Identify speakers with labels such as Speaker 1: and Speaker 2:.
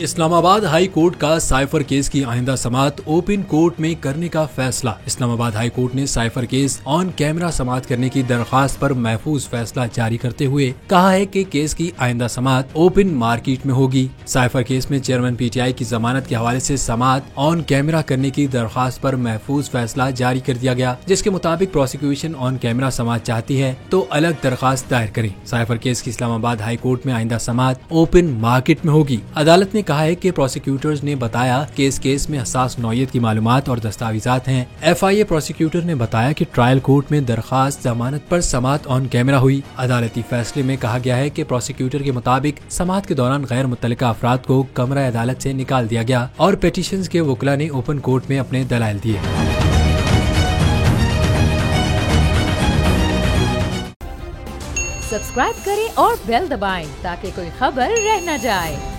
Speaker 1: Islamabad high court का cipher case की आइंदा समाअत ओपन कोर्ट में करने का फैसला। इस्लामाबाद हाई कोर्ट ने साइफर केस ऑन कैमरा समाअत करने की दरख्वास्त पर महफूज फैसला जारी करते हुए कहा है कि केस की आइंदा समाअत ओपन मार्केट में होगी। साइफर केस में चेयरमैन पीटीआई की जमानत के हवाले से समाअत ऑन कैमरा करने की दरख्वास्त पर महफूज फैसला जारी कर दिया गया, जिसके मुताबिक प्रोसिक्यूशन ऑन कैमरा समाअत चाहती है तो अलग दरख्वास्त दायर करें। साइफर केस की इस्लामाबाद हाई कोर्ट में आइंदा समाअत ओपन मार्केट में होगी। अदालत ने कहा है कि प्रोसिक्यूटर्स ने बताया कि इस केस में हसास नौयत की मालूमात और दस्तावेजात हैं। एफआईए प्रोसिक्यूटर ने बताया कि ट्रायल कोर्ट में दरखास्त जमानत पर समाअत ऑन कैमरा हुई। अदालती फैसले में कहा गया है कि प्रोसिक्यूटर के मुताबिक समाअत के दौरान गैर मुतल्लिका अफराद को कमरा अदालत से निकाल दिया गया और पेटिशंस के वकील ने ओपन कोर्ट में अपने दलाइल दिए।
Speaker 2: सब्सक्राइब करें और बेल दबाएं ताकि कोई खबर रह न जाए।